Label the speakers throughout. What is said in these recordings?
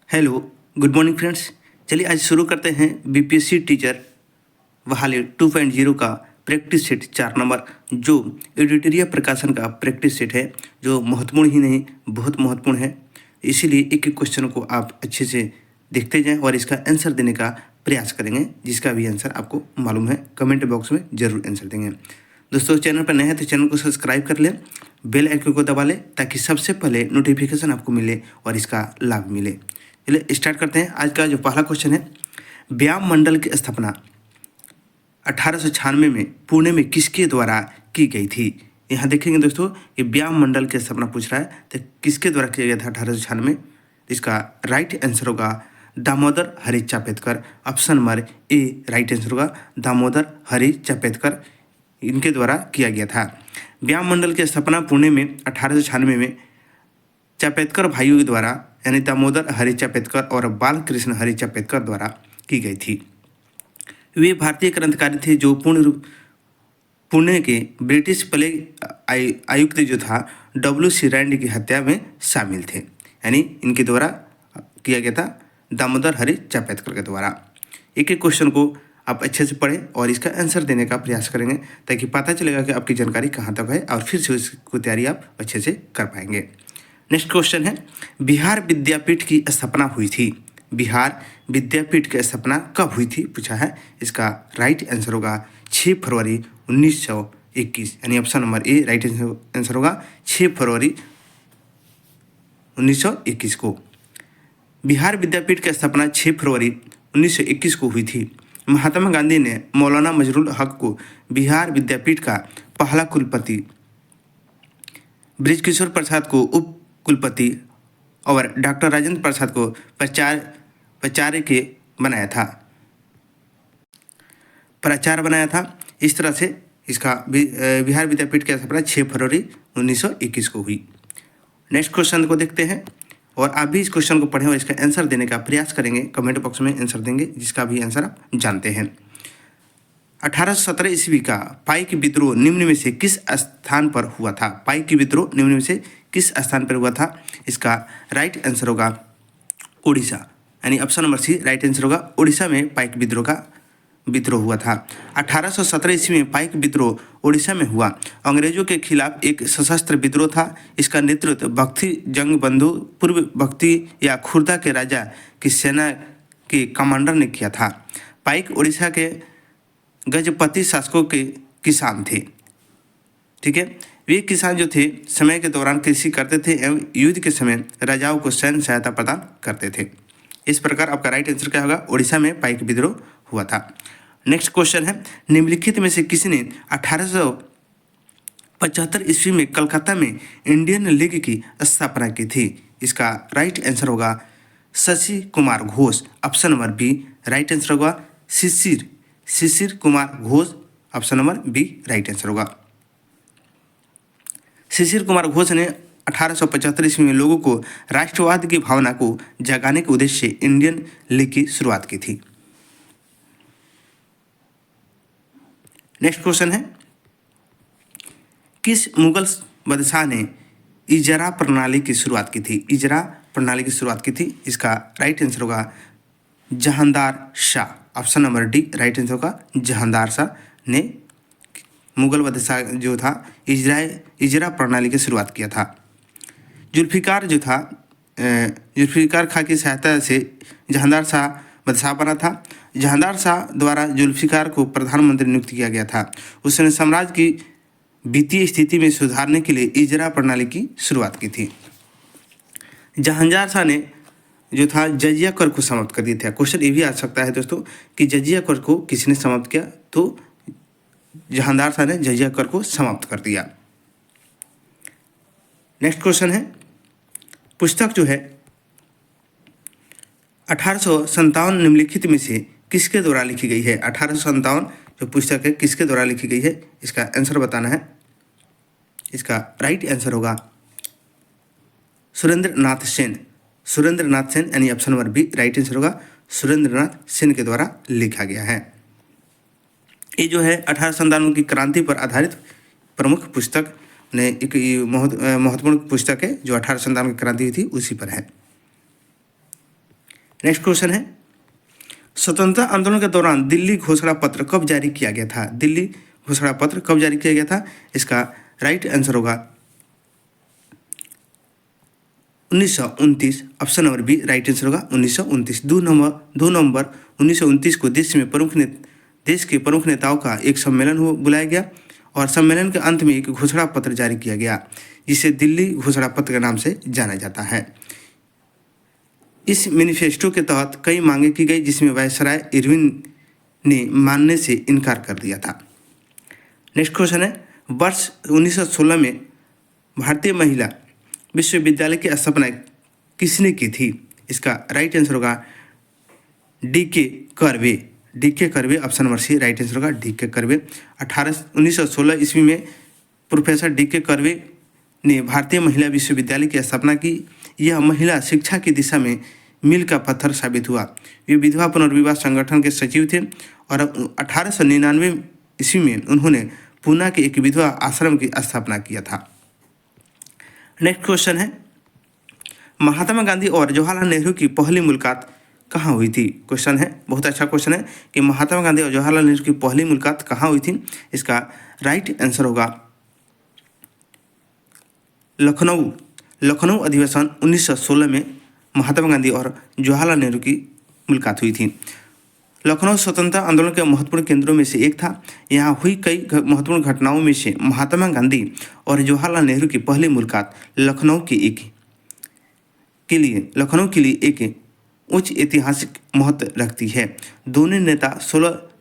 Speaker 1: Hello, good morning friends. चलिए आज शुरू करते हैं बीपीएससी टीचर बहाली 2.0 का प्रैक्टिस सेट 4 नंबर, जो एडिटोरियल प्रकाशन का प्रैक्टिस सेट है, जो महत्वपूर्ण ही नहीं बहुत महत्वपूर्ण है। इसीलिए एक एक क्वेश्चन को आप अच्छे से देखते जाएं और इसका आंसर देने का प्रयास करेंगे। जिसका भी आंसर आपको मालूम है कमेंट बॉक्स में ज़रूर आंसर देंगे। दोस्तों, चैनल पर नए हैं तो चैनल को सब्सक्राइब कर लें, बेल आइकन को दबा लें ताकि सबसे पहले नोटिफिकेशन आपको मिले और इसका लाभ मिले। चलिए स्टार्ट करते हैं। आज का जो पहला क्वेश्चन है, व्याम मंडल की स्थापना 1896 में पुणे में किसके द्वारा की गई थी? यहाँ देखेंगे दोस्तों, ये व्याम मंडल की स्थापना पूछ रहा है, तो किसके द्वारा किया गया था 1896? इसका राइट आंसर होगा Damodar Hari Chapekar. Option number A right answer होगा दामोदर हरि चापेतकर, इनके द्वारा किया गया था। व्याम मंडल की स्थापना पुणे में 1896 में चापेतकर भाइयों के द्वारा, यानी दामोदर हरि चापेतकर और बालकृष्ण हरि चापेतकर द्वारा की गई थी। वे भारतीय क्रांतिकारी थे जो पुणे के ब्रिटिश प्लेग आयुक्त जो था W.C. रैंड की हत्या में शामिल थे, यानी इनके द्वारा किया गया था, दामोदर हरि चापेतकर के द्वारा। एक एक क्वेश्चन को आप अच्छे से पढ़ें और इसका आंसर देने का प्रयास करेंगे ताकि पता चलेगा कि आपकी जानकारी कहाँ तक है और फिर से उसकी तैयारी आप अच्छे से कर पाएंगे। नेक्स्ट क्वेश्चन है, बिहार विद्यापीठ की स्थापना हुई थी। बिहार विद्यापीठ की स्थापना कब हुई थी पूछा है। इसका राइट आंसर होगा 6 फरवरी 1921, यानी option number A right answer होगा 6 फरवरी 1921 को। बिहार विद्यापीठ की स्थापना 6 फरवरी 1921 को हुई थी। महात्मा गांधी ने मौलाना मजरूल हक को बिहार विद्यापीठ का पहला कुलपति, बृजकिशोर प्रसाद को उप कुलपति और डॉक्टर राजेंद्र प्रसाद को प्राचार्य के प्राचार्य बनाया था। इस तरह से इसका बिहार विद्यापीठ की स्थापना 6 फरवरी 1921 को हुई। नेक्स्ट क्वेश्चन को देखते हैं और आप भी इस क्वेश्चन को पढ़ें और इसका आंसर देने का प्रयास करेंगे। कमेंट बॉक्स में आंसर देंगे जिसका भी आंसर आप जानते हैं। 1817 ईस्वी का पाइक विद्रोह निम्न में से किस स्थान पर हुआ था? पाइक विद्रोह निम्न में से किस स्थान पर हुआ था? इसका राइट आंसर होगा उड़ीसा, यानी option number C right answer होगा उड़ीसा में पाइक विद्रोह हुआ था। 1817 ईस्वी में पाइक विद्रोह उड़ीसा में हुआ। अंग्रेजों के खिलाफ एक सशस्त्र विद्रोह था। इसका नेतृत्व भक्ति जंग बंधु पूर्व भक्ति या खुर्दा के राजा की सेना के कमांडर ने किया था। पाइक उड़ीसा के गजपति शासकों के किसान थे। ठीक है, वे किसान जो थे समय के दौरान कृषि करते थे एवं युद्ध के समय राजाओं को सैन्य सहायता प्रदान करते थे। इस प्रकार आपका राइट आंसर क्या होगा? उड़ीसा में पाइक विद्रोह हुआ था। नेक्स्ट क्वेश्चन है, निम्नलिखित में से किसने 1875 ईस्वी में कलकत्ता में इंडियन लीग की स्थापना की थी? इसका राइट आंसर होगा Shashi Kumar Ghosh. Option number B right answer होगा Shishir Kumar Ghosh. Option number B right answer होगा। शिशिर कुमार घोष ने 1875 ईस्वी में लोगों को राष्ट्रवाद की भावना को जगाने के उद्देश्य से इंडियन लीग की शुरुआत की थी। नेक्स्ट क्वेश्चन है, किस मुगल बादशाह ने इजरा प्रणाली की शुरुआत की थी? इजरा प्रणाली की शुरुआत की थी। इसका राइट आंसर होगा Jahandar Shah. Option number D right answer होगा जहांदार शाह ने मुगल बादशाह जो था इजरा प्रणाली की शुरुआत किया था। जुल्फिकार खां की सहायता से जहांदार शाह बादशाह बना था। जहांदार शाह द्वारा जुल्फिकार को प्रधानमंत्री नियुक्त किया गया था। उसने साम्राज्य की वित्तीय स्थिति में सुधारने के लिए इजरा प्रणाली की शुरुआत की थी। जहांदार शाह ने जो था जजिया कर को समाप्त कर दिया था। क्वेश्चन ये भी आ सकता है दोस्तों कि जजिया कर को किसने समाप्त किया? तो जहांदार शाह ने जजिया कर को समाप्त कर दिया। नेक्स्ट क्वेश्चन है, पुस्तक जो है 1857 निम्नलिखित में से किसके द्वारा लिखी गई है? 1857 जो पुस्तक है किसके द्वारा लिखी गई है? इसका आंसर बताना है। इसका राइट आंसर होगा सुरेंद्र नाथ सेन, यानी option number B right answer होगा सुरेंद्र नाथ सेन के द्वारा लिखा गया है। ये जो है 1857 की क्रांति पर आधारित प्रमुख पुस्तक ने एक महत्वपूर्ण पुस्तक है जो 1857 की क्रांति हुई थी उसी पर है। नेक्स्ट क्वेश्चन है, स्वतंत्रता आंदोलन के दौरान दिल्ली घोषणा पत्र कब जारी किया गया था? दिल्ली घोषणा पत्र कब जारी किया गया था? इसका राइट आंसर होगा 1929। Option number B right answer होगा 1929। 2 नवंबर 1929 को देश के प्रमुख नेताओं का एक सम्मेलन बुलाया गया और सम्मेलन के अंत में एक घोषणा पत्र जारी किया गया जिसे दिल्ली घोषणा पत्र के नाम से जाना जाता है। इस मैनिफेस्टो के तहत कई मांगे की गई जिसमें वायसराय इरविन ने मानने से इनकार कर दिया था। नेक्स्ट क्वेश्चन है, वर्ष 1916 में भारतीय महिला विश्वविद्यालय की स्थापना किसने की थी? इसका राइट आंसर होगा D K. Karve. D K. Karve, option number C right answer होगा डी.के. कर्वे। 1916 ईस्वी में प्रोफेसर डी.के. कर्वे ने भारतीय महिला विश्वविद्यालय की स्थापना की। यह महिला शिक्षा की दिशा में मील का पत्थर साबित हुआ। वे विधवा पुनर्विवाह संगठन के सचिव थे और 1899 ईस्वी में उन्होंने पूना के एक विधवा आश्रम की स्थापना किया था। नेक्स्ट क्वेश्चन है, महात्मा गांधी और जवाहरलाल नेहरू की पहली मुलाकात कहाँ हुई थी? क्वेश्चन है, बहुत अच्छा क्वेश्चन है कि महात्मा गांधी और जवाहरलाल नेहरू की पहली मुलाकात कहाँ हुई थी? इसका राइट आंसर होगा लखनऊ अधिवेशन 1916 में महात्मा गांधी और जवाहरलाल नेहरू की मुलाकात हुई थी। लखनऊ स्वतंत्रता आंदोलन के महत्वपूर्ण केंद्रों में से एक था। यहाँ हुई कई महत्वपूर्ण घटनाओं में से महात्मा गांधी और जवाहरलाल नेहरू की पहली मुलाकात लखनऊ के लिए एक उच्च ऐतिहासिक महत्व रखती है। दोनों नेता 16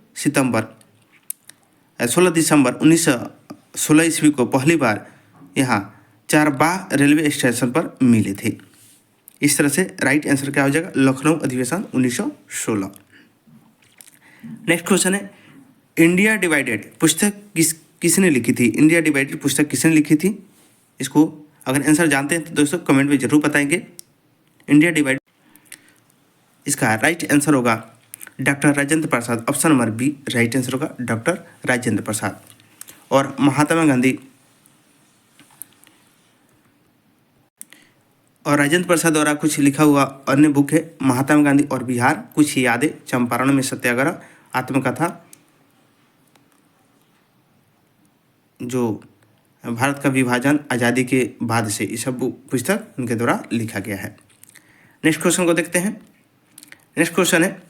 Speaker 1: दिसंबर 1916 ईस्वी को पहली बार यहाँ चारबाग रेलवे स्टेशन पर मिले थे। इस तरह से राइट आंसर क्या हो जाएगा? लखनऊ अधिवेशन 1916। नेक्स्ट क्वेश्चन है, इंडिया डिवाइडेड पुस्तक किसने लिखी थी? इंडिया डिवाइडेड पुस्तक किसने लिखी थी? इसको अगर आंसर जानते हैं तो दोस्तों कमेंट में जरूर बताएंगे। इंडिया डिवाइडेड, इसका राइट आंसर होगा doctor Rajendra Prasad. Option number B right answer होगा डॉक्टर राजेंद्र प्रसाद। और महात्मा गांधी और राजेंद्र प्रसाद द्वारा कुछ लिखा हुआ अन्य बुक है महात्मा गांधी और बिहार, कुछ यादें, चंपारण में सत्याग्रह, आत्मकथा, जो भारत का विभाजन आज़ादी के बाद से, ये सब पुस्तक उनके द्वारा लिखा गया है। नेक्स्ट क्वेश्चन को देखते हैं। नेक्स्ट क्वेश्चन है,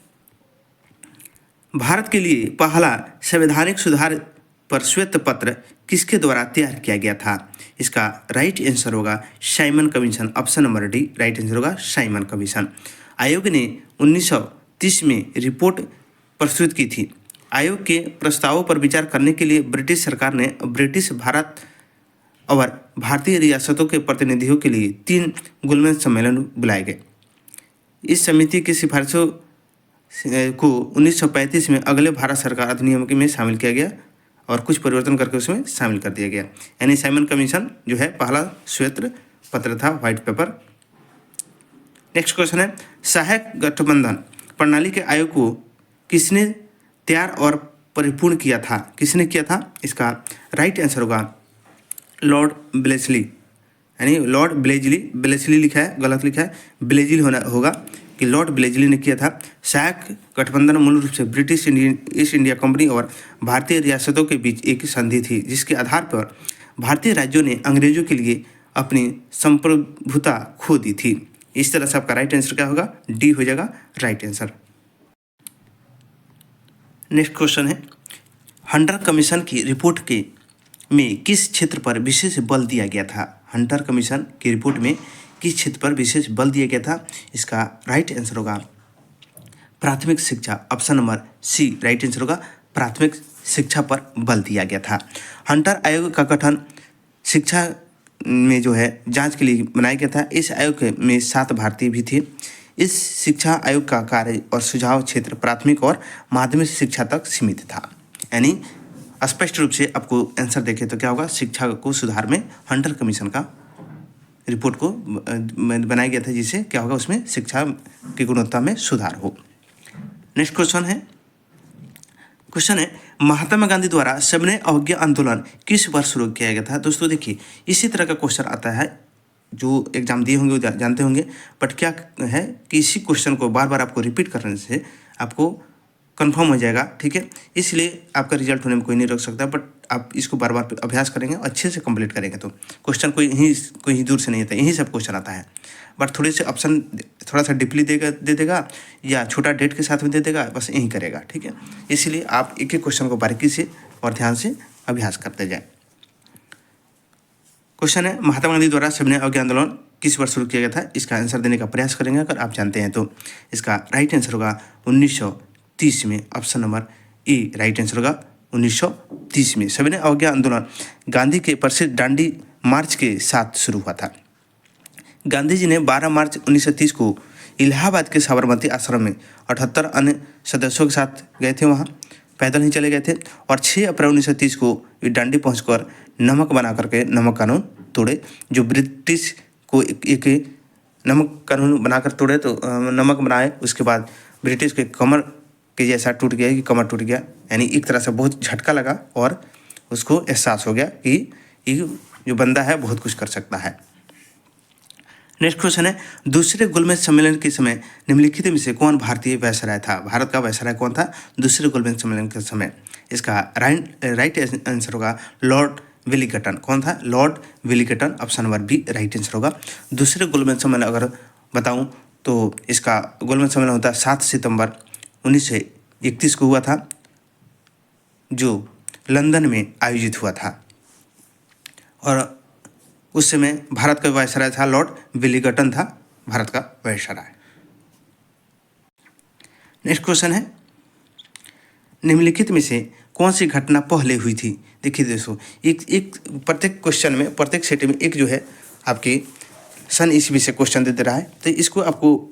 Speaker 1: भारत के लिए पहला संवैधानिक सुधार पर श्वेत पत्र किसके द्वारा तैयार किया गया था? इसका राइट आंसर होगा Simon commission. Option number D right answer होगा साइमन कमीशन। आयोग ने 1930 में रिपोर्ट प्रस्तुत की थी। आयोग के प्रस्तावों पर विचार करने के लिए ब्रिटिश सरकार ने ब्रिटिश भारत और भारतीय रियासतों के प्रतिनिधियों के लिए 3 गोलमेज सम्मेलन बुलाए गए। इस समिति की सिफारिशों को 1935 में अगले भारत सरकार अधिनियम में शामिल किया गया और कुछ परिवर्तन करके उसमें शामिल कर दिया गया। यानी साइमन कमीशन जो है पहला श्वेत पत्र था, व्हाइट पेपर। नेक्स्ट क्वेश्चन है, सहायक गठबंधन प्रणाली के आयोग को किसने तैयार और परिपूर्ण किया था? किसने किया था? इसका राइट आंसर होगा लॉर्ड ब्लेसली। यानी लॉर्ड ब्लेसली लिखा है, गलत लिखा है, ब्लेजिली होगा कि लॉर्ड ब्लेजली ने किया था। सहायक गठबंधन मूल रूप से ब्रिटिश ईस्ट इंडिया कंपनी और भारतीय रियासतों के बीच एक संधि थी जिसके आधार पर भारतीय राज्यों ने अंग्रेजों के लिए अपनी संप्रभुता खो दी थी। इस तरह से आपका राइट आंसर क्या होगा? डी हो जाएगा राइट आंसर। नेक्स्ट क्वेश्चन है, हंटर कमीशन की रिपोर्ट में किस क्षेत्र पर विशेष बल दिया गया था? हंटर कमीशन की रिपोर्ट में किस क्षेत्र पर विशेष बल दिया गया था? इसका राइट आंसर होगा प्राथमिक शिक्षा। Option number C right answer होगा प्राथमिक शिक्षा पर बल दिया गया था। हंटर आयोग का गठन शिक्षा में जो है जांच के लिए बनाया गया था। इस आयोग में 7 भारतीय भी थे। इस शिक्षा आयोग का कार्य और सुझाव क्षेत्र प्राथमिक और माध्यमिक शिक्षा तक सीमित था। यानी स्पष्ट रूप से आपको आंसर देखें तो क्या होगा? शिक्षा को सुधार में हंटर कमीशन का रिपोर्ट को बनाया गया था जिससे क्या होगा? उसमें शिक्षा की गुणवत्ता में सुधार हो। नेक्स्ट क्वेश्चन है महात्मा गांधी द्वारा सविनय अवज्ञा आंदोलन किस वर्ष शुरू किया गया था? दोस्तों देखिए, इसी तरह का क्वेश्चन आता है जो एग्ज़ाम दिए होंगे वो जानते होंगे, बट क्या है कि इसी क्वेश्चन को बार बार आपको रिपीट करने से आपको कंफर्म हो जाएगा, ठीक है। इसलिए आपका रिजल्ट होने में कोई नहीं रोक सकता, बट आप इसको बार बार अभ्यास करेंगे, अच्छे से कंप्लीट करेंगे तो क्वेश्चन कोई दूर से नहीं आता, यही सब क्वेश्चन आता है। बट थोड़े से ऑप्शन थोड़ा सा डीपली दे देगा या छोटा डेट के साथ में दे देगा, बस यही करेगा, ठीक है। इसलिए आप एक एक क्वेश्चन को बारीकी से और ध्यान से अभ्यास करते जाएं। क्वेश्चन है, महात्मा गांधी द्वारा सविनय अवज्ञा आंदोलन किस वर्ष शुरू किया गया था? इसका आंसर देने का प्रयास करेंगे अगर आप जानते हैं तो। इसका राइट आंसर होगा 1930 में, option number A right answer होगा 1930 में। सविनय अवज्ञा आंदोलन गांधी के प्रसिद्ध दांडी मार्च के साथ शुरू हुआ था। गांधी जी ने 12 मार्च 1930 को इलाहाबाद के साबरमती आश्रम में 78 अन्य सदस्यों के साथ गए थे, वहाँ पैदल ही चले गए थे। और 6 अप्रैल 1930 को दांडी पहुंचकर नमक बना करके नमक कानून तोड़े। जो ब्रिटिश को एक नमक कानून बनाकर तोड़े, तो नमक बनाए, उसके बाद ब्रिटिश के कमर के जैसा टूट गया, कि कमर टूट गया, यानी एक तरह से बहुत झटका लगा और उसको एहसास हो गया कि ये जो बंदा है बहुत कुछ कर सकता है। नेक्स्ट क्वेश्चन है, दूसरे गोलमेज सम्मेलन के समय निम्नलिखित में से कौन भारतीय वायसराय था? भारत का वायसराय कौन था दूसरे गोलमेज सम्मेलन के समय? इसका राइट आंसर होगा लॉर्ड वेलिंगटन। कौन था? Lord Wellington, option number B right answer होगा। दूसरे गोलमेज सम्मेलन अगर बताऊं तो इसका गोलमेज सम्मेलन होता है 7 सितंबर 1931 को हुआ था, जो लंदन में आयोजित हुआ था। और उस समय भारत का वायसराय था लॉर्ड वेलिंगटन था भारत का वायसराय। नेक्स्ट क्वेश्चन है, निम्नलिखित में से कौन सी घटना पहले हुई थी? देखिए दोस्तों, एक प्रत्येक क्वेश्चन में, प्रत्येक सेट में एक जो है आपके सन ईस्वी से क्वेश्चन दे रहा है, तो इसको आपको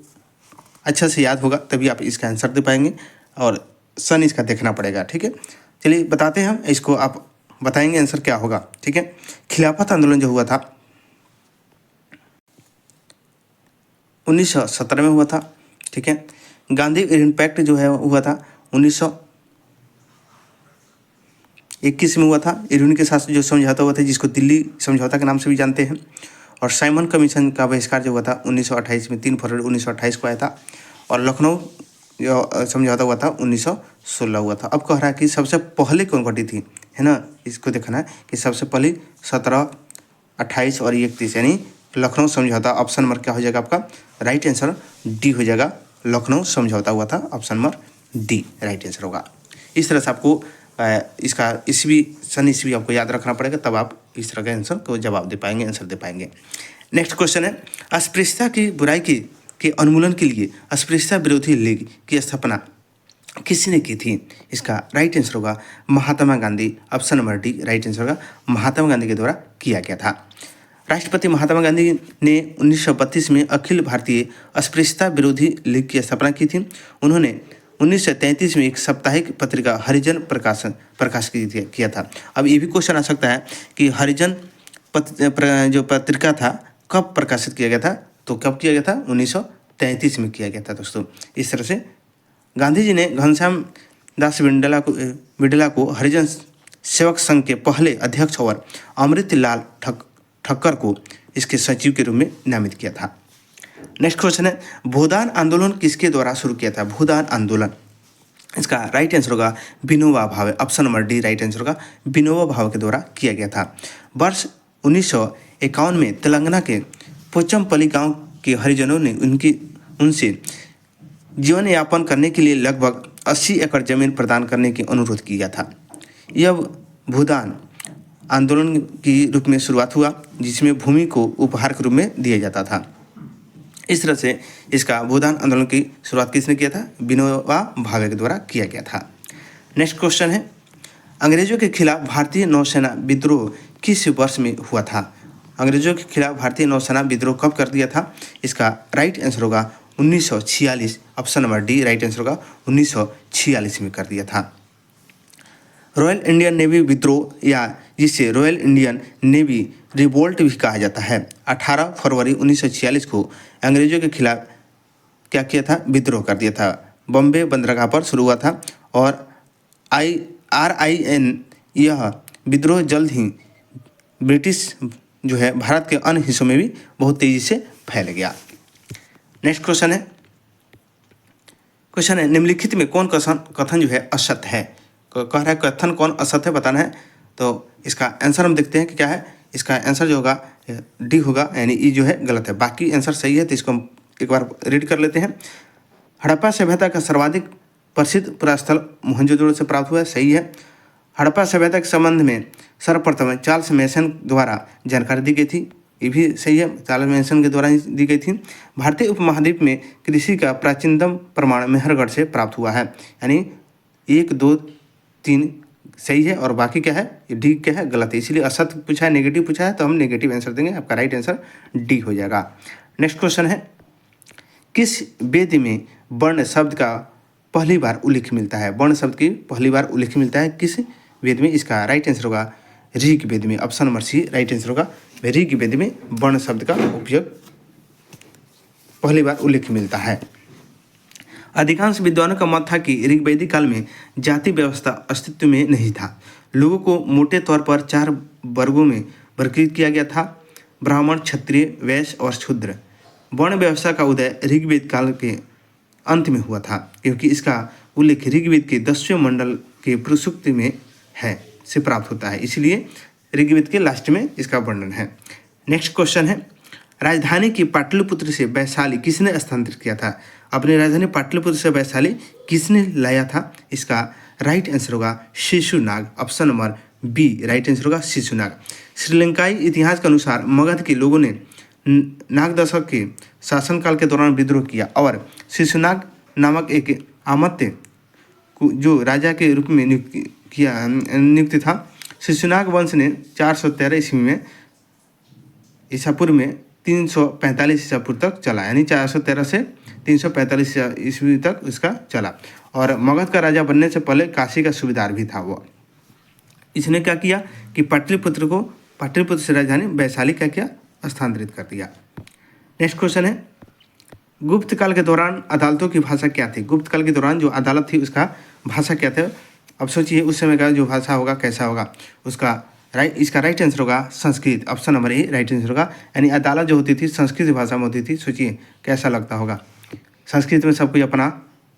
Speaker 1: अच्छा से याद होगा तभी आप इसका आंसर दे पाएंगे, और सन इसका देखना पड़ेगा, ठीक है। चलिए बताते हैं हम इसको, आप बताएंगे आंसर क्या होगा, ठीक है। खिलाफत आंदोलन जो हुआ था 1917 में हुआ था, ठीक है। गांधी इम्पैक्ट जो है हुआ था 1921 में हुआ था। इरविन के साथ जो समझौता हुआ था, जिसको दिल्ली समझौता के नाम से भी जानते हैं। और साइमन कमीशन का बहिष्कार जो हुआ था 1928 में, 3 फरवरी 1928 को आया था। और लखनऊ जो समझौता हुआ था 1916 हुआ था। अब कह रहा है कि सबसे पहले कौन घटी थी, है ना, इसको देखना है कि सबसे पहले 17, 28 और 31, यानी लखनऊ समझौता। ऑप्शन नंबर क्या हो जाएगा आपका? राइट आंसर डी हो जाएगा, लखनऊ समझौता हुआ था, option number D right answer होगा। इस तरह से आपको इसका सन ईस्वी आपको याद रखना पड़ेगा, तब आप इस तरह के आंसर को जवाब दे पाएंगे, आंसर दे पाएंगे। नेक्स्ट क्वेश्चन है, अस्पृश्यता की बुराई के उन्मूलन के लिए अस्पृश्यता विरोधी लीग की स्थापना किसने की थी? इसका राइट आंसर होगा Mahatma Gandhi, option number D right answer होगा, महात्मा गांधी के द्वारा किया गया था। राष्ट्रपति महात्मा गांधी ने 1932 में अखिल भारतीय अस्पृश्यता विरोधी लीग की स्थापना की थी। उन्होंने 1933 में एक साप्ताहिक पत्रिका हरिजन प्रकाश किया था। अब ये भी क्वेश्चन आ सकता है कि हरिजन जो पत्रिका था कब प्रकाशित किया गया था? तो कब किया गया था? 1933 में किया गया था दोस्तों। इस तरह से गांधी जी ने घनश्याम दास बिड़ला को हरिजन सेवक संघ के पहले अध्यक्ष और अमृतलाल ठक्कर को इसके सचिव के रूप में नामित किया था। नेक्स्ट क्वेश्चन है, भूदान आंदोलन किसके द्वारा शुरू किया था? भूदान आंदोलन, इसका राइट आंसर होगा Vinoba Bhave, option number D right answer होगा, विनोबा भावे के द्वारा किया गया था। वर्ष 1951 में तेलंगाना के पोचमपल्ली गांव के हरिजनों ने उनसे जीवन यापन करने के लिए लगभग 80 एकड़ जमीन प्रदान करने की अनुरोध किया था। यह भूदान आंदोलन की रूप में शुरुआत हुआ, जिसमें भूमि को उपहार के रूप में दिया जाता था। इस तरह से इसका भूदान आंदोलन की शुरुआत किसने किया था? विनोबा भावे के द्वारा किया गया था। नेक्स्ट क्वेश्चन है, अंग्रेजों के खिलाफ भारतीय नौसेना विद्रोह किस वर्ष में हुआ था? अंग्रेजों के खिलाफ भारतीय नौसेना विद्रोह कब कर दिया था? इसका राइट आंसर होगा 1946, option number D right answer होगा, 1946 में कर दिया था। रॉयल इंडियन नेवी विद्रोह, या जिसे रॉयल इंडियन नेवी रिवोल्ट भी कहा जाता है, 18 फरवरी 1946 को अंग्रेजों के खिलाफ क्या किया था? विद्रोह कर दिया था। बॉम्बे बंदरगाह पर शुरू हुआ था और RIN यह विद्रोह जल्द ही ब्रिटिश जो है भारत के अन्य हिस्सों में भी बहुत तेजी से फैल गया। नेक्स्ट क्वेश्चन है निम्नलिखित में कौन कथन जो है असत्य है। कह रहा है कथन कौन असत्य है बताना है। तो इसका आंसर हम देखते हैं कि क्या है। इसका आंसर जो होगा डी होगा, यानी ई जो है गलत है। बाकी आंसर सही है, तो इसको हम एक बार रीड कर लेते हैं। हड़प्पा सभ्यता का सर्वाधिक प्रसिद्ध पुरास्थल मोहनजोदड़ो से प्राप्त हुआ है, सही है। हड़प्पा सभ्यता के संबंध में सर्वप्रथम चार्ल्स मैसन द्वारा जानकारी दी गई थी, ये भी सही है, चार्ल्स मैसन के द्वारा ही दी गई थी। भारतीय उपमहाद्वीप में कृषि का प्राचीनतम प्रमाण मेहरगढ़ से प्राप्त हुआ है, यानी 1, 2, 3 सही है और बाकी क्या है, ये डी क्या है गलत है। इसलिए असत्य पूछा है, नेगेटिव पूछा है, तो हम नेगेटिव आंसर देंगे। आपका राइट आंसर डी हो जाएगा। नेक्स्ट क्वेश्चन है किस वेद में वर्ण शब्द का पहली बार उल्लेख मिलता है। वर्ण शब्द की पहली बार उल्लेख मिलता है किस वेद में। इसका राइट आंसर होगा ऋग वेद में। Option number C right answer होगा। ऋग वेद में वर्ण शब्द का उपयोग पहली बार उल्लेख मिलता है। अधिकांश विद्वानों का मत था कि ऋग्वैदिक काल में जाति व्यवस्था अस्तित्व में नहीं था। लोगों को मोटे तौर पर 4 वर्गों में वर्गीकृत किया गया था, ब्राह्मण, क्षत्रिय, वैश्य और शूद्र। वर्ण व्यवस्था का उदय ऋग्वेद काल के अंत में हुआ था, क्योंकि इसका उल्लेख ऋग्वेद के 10वें मंडल के प्रसूक्त में है से प्राप्त होता है, इसलिए ऋग्वेद के लास्ट में इसका वर्णन है। नेक्स्ट क्वेश्चन है राजधानी की पाटलिपुत्र से वैशाली किसने स्थानांतरित किया था। अपनी राजधानी पाटलिपुत्र से वैशाली किसने लाया था। इसका राइट आंसर होगा Shishunaga. Option number B right answer होगा शिशुनाग। श्रीलंकाई इतिहास के अनुसार मगध के लोगों ने नाग दशक के शासनकाल के दौरान विद्रोह किया और शिशुनाग नामक एक अमात्य जो राजा के रूप में नियुक्त था। शिशुनाग वंश ने 413 ईस्वी में ईसा पूर्व में 345 ईसा पूर्व तक चला, यानी 413 से 345 ईस्वी तक इसका चला। और मगध का राजा बनने से पहले काशी का सूबेदार भी था वो। इसने क्या किया कि पाटलिपुत्र से राजधानी वैशाली क्या किया स्थानांतरित कर दिया। नेक्स्ट क्वेश्चन है गुप्त काल के दौरान अदालतों की भाषा क्या थी। गुप्त काल के दौरान जो अदालत थी उसका भाषा क्या था। अब सोचिए उस समय का जो भाषा होगा कैसा होगा उसका इसका राइट आंसर होगा Sanskrit. Option number A right answer होगा, यानी अदालत जो होती थी संस्कृत भाषा में होती थी। सोचिए कैसा लगता होगा। संस्कृत में सब कोई अपना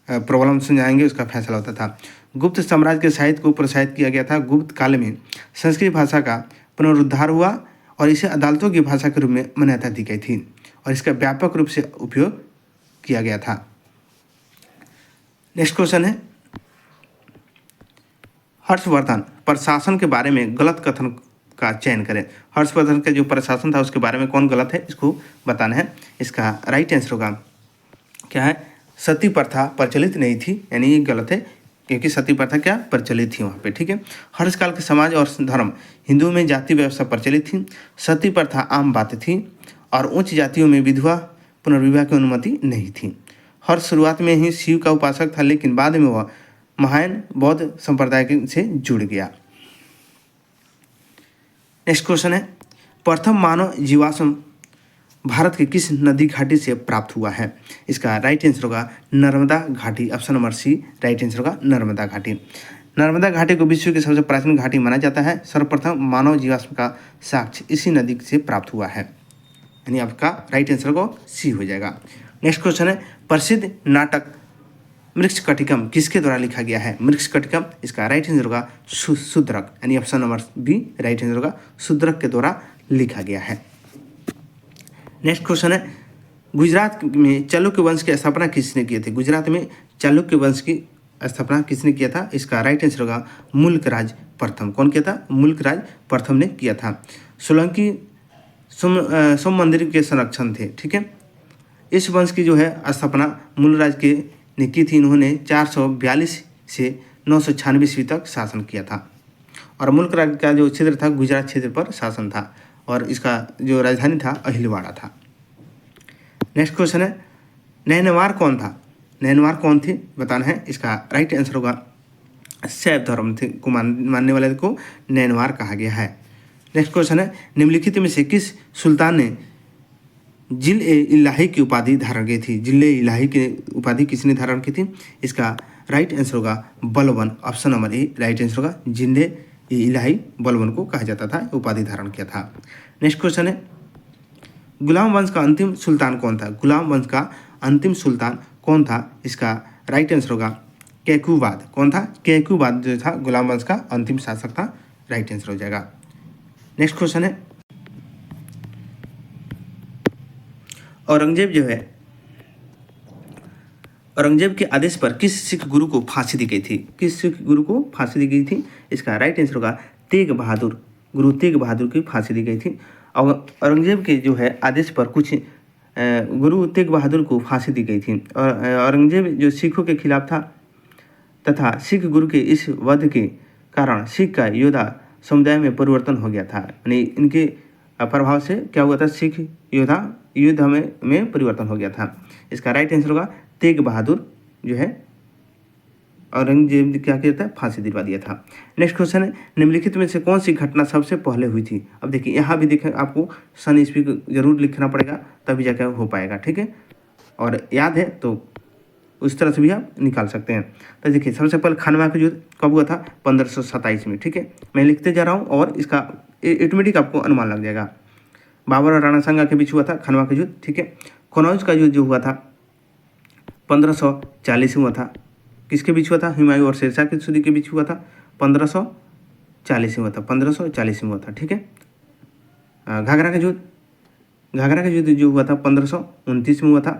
Speaker 1: प्रॉब्लम सुलझाएंगे, उसका फैसला होता था। गुप्त साम्राज्य के साहित्य को प्रोत्साहित किया गया था। गुप्त काल में संस्कृत भाषा का पुनरुद्धार हुआ और इसे अदालतों की भाषा के रूप में मान्यता दी गई थी और इसका व्यापक रूप से उपयोग किया गया था। नेक्स्ट क्वेश्चन है हर्षवर्धन प्रशासन के बारे में गलत कथन का चयन करें। हर्षवर्धन का जो प्रशासन था उसके बारे में कौन गलत है इसको बताना है। इसका राइट आंसर होगा क्या है सती प्रथा प्रचलित नहीं थी, यानी ये गलत है क्योंकि सती प्रथा क्या प्रचलित थी वहाँ पे। ठीक है। हर्षकाल के समाज और धर्म हिंदुओं में जाति व्यवस्था प्रचलित थी। सती प्रथा आम बात थी और उच्च जातियों में विधवा पुनर्विवाह की अनुमति नहीं थी। हर्ष शुरुआत में ही शिव का उपासक था, लेकिन बाद में वह महायान बौद्ध संप्रदाय से जुड़ गया। नेक्स्ट क्वेश्चन है प्रथम मानव जीवाश्म भारत के किस नदी घाटी से प्राप्त हुआ है। इसका राइट आंसर होगा नर्मदा घाटी। Option number C right answer होगा नर्मदा घाटी। नर्मदा घाटी को विश्व की सबसे प्राचीन घाटी माना जाता है। सर्वप्रथम मानव जीवाश्म का साक्ष्य इसी नदी से प्राप्त हुआ है, यानी आपका राइट आंसर को सी हो जाएगा। नेक्स्ट क्वेश्चन है प्रसिद्ध नाटक मृक्षकटिकम किसके द्वारा लिखा गया है। मृक्षकटिकम इसका राइट आंसर होगा शूद्रक, यानी option number B right answer होगा शूद्रक के द्वारा लिखा गया है। नेक्स्ट क्वेश्चन है गुजरात में चालुक्य वंश की स्थापना किसने की थी। गुजरात में चालुक्य वंश की स्थापना किसने किया था। इसका राइट आंसर होगा मुल्कराज प्रथम। कौन किया था। मुल्कराज प्रथम ने किया था। सोलंकी सोम मंदिर के संरक्षण थे। ठीक है। इस वंश की जो है स्थापना मूलराज के ने की थी। इन्होंने 442 से 996 ईस्वी तक शासन किया था और मुल्कराज का जो क्षेत्र था गुजरात क्षेत्र पर शासन था और इसका जो राजधानी था अहिलवाड़ा था। नेक्स्ट क्वेश्चन है नैनवार कौन था। नैनवार कौन थे बताना है। इसका राइट आंसर होगा शैव धर्म थे को मानने वाले को नैनवार कहा गया है। नेक्स्ट क्वेश्चन है निम्नलिखित में से किस सुल्तान ने जिल ए इलाही की उपाधि धारण की थी। जिल ए इलाही की उपाधि किसने धारण की थी। इसका राइट आंसर होगा Balban. Option number A right answer होगा जिल ए ये इलाही बलबन को कहा जाता था, उपाधि धारण किया था। नेक्स्ट क्वेश्चन है, गुलाम वंश का अंतिम सुल्तान कौन था? गुलाम वंश का अंतिम सुल्तान कौन था? इसका राइट आंसर होगा कैकुबाद। कौन था? कैकुबाद जो था गुलाम वंश का अंतिम शासक था, राइट आंसर हो जाएगा। नेक्स्ट क्वेश्चन है, औरंगजेब जो है, औरंगजेब के आदेश पर किस सिख गुरु को फांसी दी गई थी? किस सिख गुरु को फांसी दी गई थी? इसका राइट आंसर होगा तेग बहादुर, गुरु तेग बहादुर की फांसी दी गई थी। और औरंगजेब के जो है आदेश पर कुछ गुरु तेग बहादुर को फांसी दी गई थी। और औरंगजेब जो सिखों के खिलाफ था तथा सिख गुरु के इस वध के कारण सिख का योद्धा समुदाय में परिवर्तन हो गया था। यानी इनके प्रभाव से क्या हुआ था? सिख योद्धा युद्ध में परिवर्तन हो गया था। इसका राइट आंसर होगा तेग बहादुर जो है औरंगजेब ने क्या किया था? फांसी दिलवा दिया था। नेक्स्ट क्वेश्चन है, निम्नलिखित में से कौन सी घटना सबसे पहले हुई थी? अब देखिए यहाँ भी देखें, आपको सन ईस्वी को जरूर लिखना पड़ेगा, तभी जाकर हो पाएगा, ठीक है। और याद है तो उस तरह से भी आप निकाल सकते हैं। तो देखिए सबसे पहले खानवा का युद्ध कब हुआ था? 1527 में, ठीक है। मैं लिखते जा रहा हूँ और इसका ऑटोमेटिक आपको अनुमान लग जाएगा। बाबर और राणा सांगा के बीच हुआ था खानवा का युद्ध, ठीक है। कनौज का युद्ध जो हुआ था 1540 में हुआ था। किसके बीच हुआ था? हुमायूं और शेरशाह की सूरी के बीच हुआ था, 1540 में हुआ था, 1540 में हुआ था, ठीक है। घाघरा का युद्ध, घाघरा का युद्ध जो हुआ था 1529 में हुआ था,